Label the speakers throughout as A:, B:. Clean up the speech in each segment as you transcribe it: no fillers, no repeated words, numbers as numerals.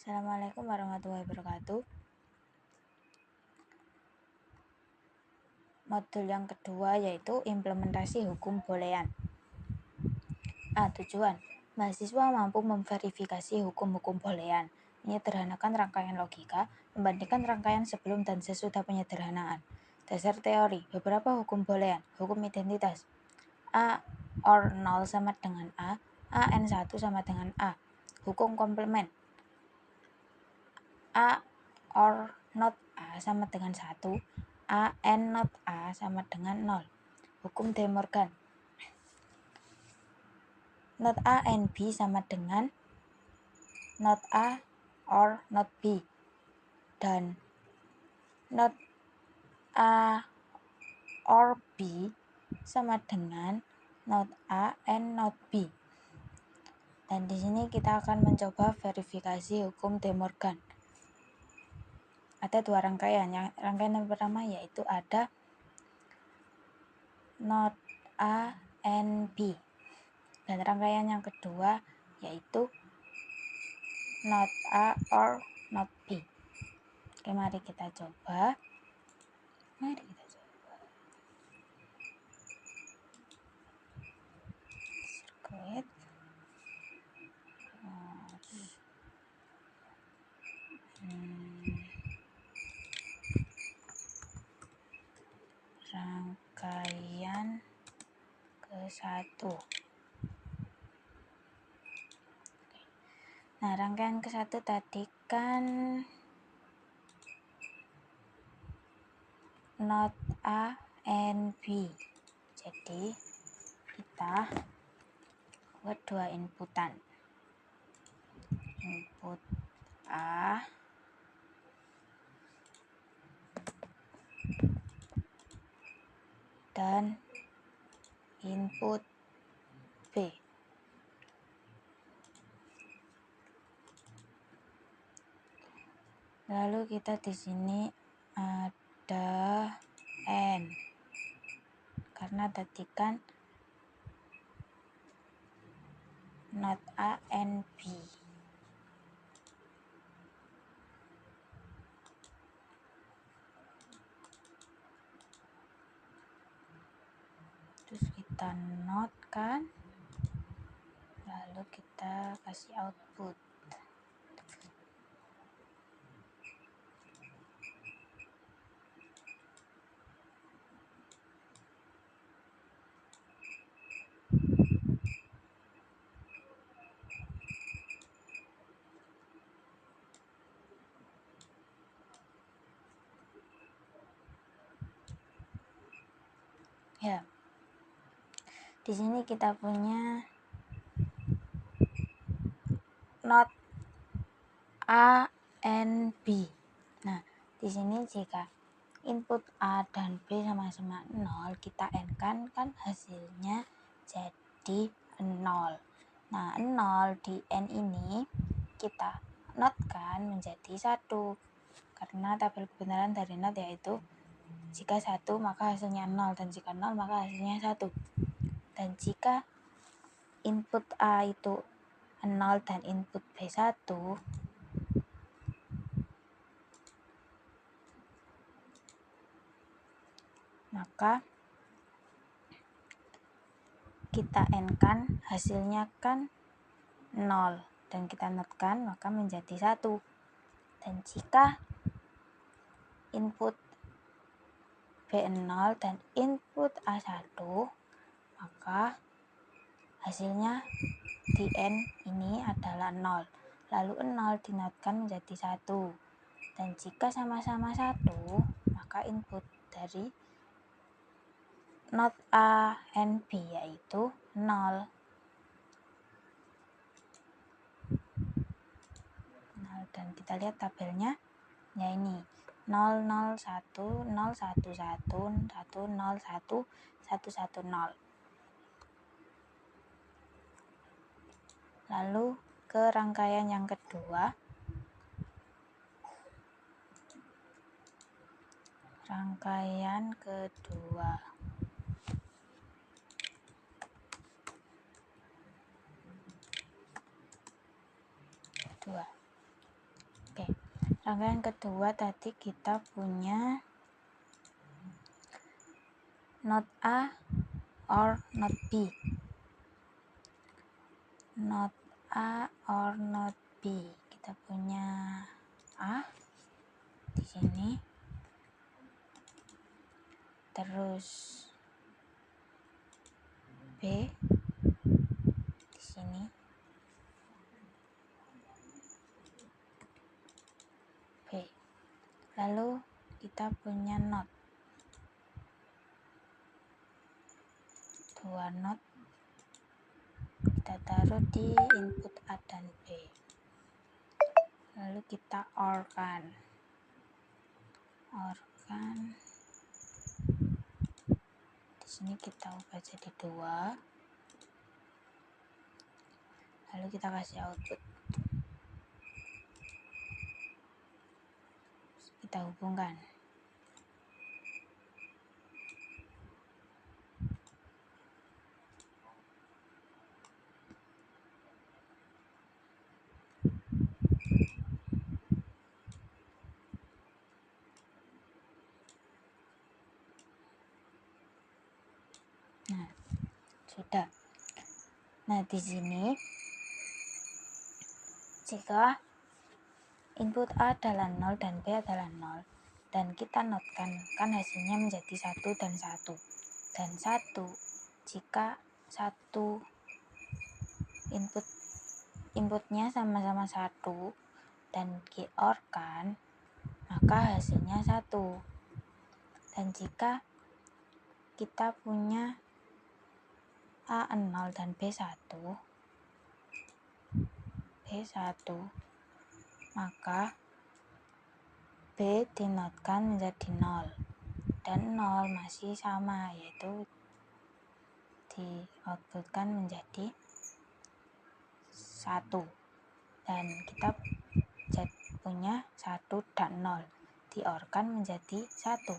A: Assalamualaikum warahmatullahi wabarakatuh. Modul yang kedua yaitu implementasi hukum boolean. Tujuan mahasiswa mampu memverifikasi hukum-hukum boolean, menyederhanakan rangkaian logika, membandingkan rangkaian sebelum dan sesudah penyederhanaan. Dasar teori, beberapa hukum boolean. Hukum identitas, A or 0 sama dengan A n1 sama dengan A. Hukum komplement, A or not A sama dengan 1, A n not A sama dengan 0. Hukum De Morgan, not A and B sama dengan not A or not B, dan not A or B sama dengan not A and not B. Dan di sini kita akan mencoba verifikasi hukum De Morgan. Ada dua rangkaian. Rangkaian yang pertama yaitu ada not A and B. Dan rangkaian yang kedua yaitu not A or not B. Oke, mari kita coba. Sirkuit. Rangkaian ke-1. Nah, rangkaian ke-1 tadi kan not A and B. Jadi kita buat dua inputan. Input A dan input B. Lalu kita di sini ada N, karena tadi kan not A and B. Terus kita not kan, lalu kita kasih output. Ya, di sini kita punya not A and B. Nah, di sini jika input A dan B sama-sama 0, kita N kan hasilnya jadi 0. Nah, 0 di N ini kita not kan menjadi 1. Karena tabel kebenaran dari not yaitu jika 1 maka hasilnya 0, dan jika 0 maka hasilnya 1. Dan jika input A itu 0 dan input B 1, maka kita N kan hasilnya kan 0, dan kita not kan maka menjadi 1. Dan jika input B 0 dan input A 1, maka hasilnya di N ini adalah 0. Lalu 0 dinotkan menjadi 1. Dan jika sama-sama 1, maka input dari not A and B yaitu 0. Dan kita lihat tabelnya, ya ini 0 0 1 0 1 1 1 1 0 1 1 1 0. Lalu ke rangkaian yang kedua. Rangkaian kedua. Oke, rangkaian kedua tadi kita punya not A or not B. Not A or not B. Kita punya A di sini. Terus B di sini. B. Lalu kita punya not. Dua not kita taruh di input A dan B. Lalu kita OR kan. Di sini kita ubah jadi 2. Lalu kita kasih output. Kita hubungkan. Nah, sudah. Nah, di sini jika input A adalah 0 dan B adalah 0 dan kita notkan, kan hasilnya menjadi 1 dan 1. Dan 1 jika satu inputnya sama-sama 1 dan di-OR kan, maka hasilnya 1. Dan jika kita punya A 0 dan B 1, maka B dinotkan menjadi 0 dan 0 masih sama, yaitu di outputkan menjadi 1 dan kita punya 1 dan 0 di-OR-kan menjadi 1.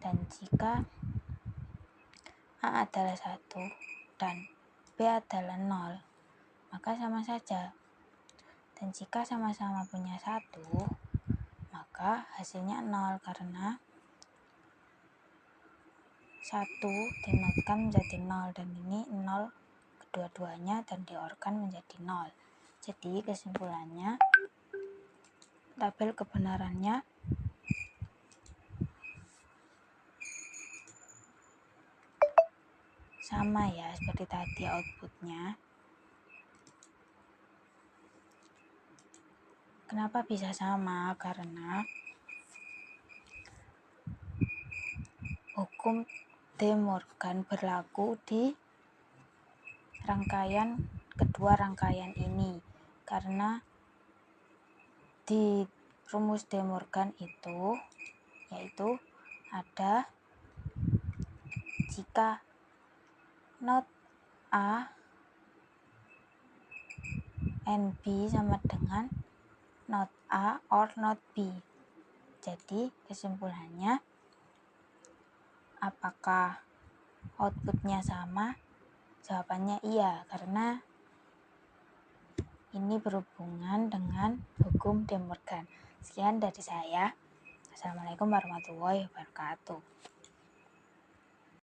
A: Dan jika A adalah 1 dan B adalah 0, maka sama saja. Dan jika sama-sama punya 1, maka hasilnya 0 karena 1 dinotkan menjadi 0 dan ini 0 kedua-duanya dan di-OR-kan menjadi 0. Jadi kesimpulannya, tabel kebenarannya sama ya seperti tadi outputnya. Kenapa bisa sama? Karena hukum De Morgan berlaku di kedua rangkaian ini, karena di rumus De Morgan itu yaitu ada jika not A and B sama dengan not A or not B. Jadi kesimpulannya, apakah outputnya sama? Jawabannya iya, karena ini berhubungan dengan hukum De Morgan. Sekian dari saya. Assalamualaikum warahmatullahi wabarakatuh.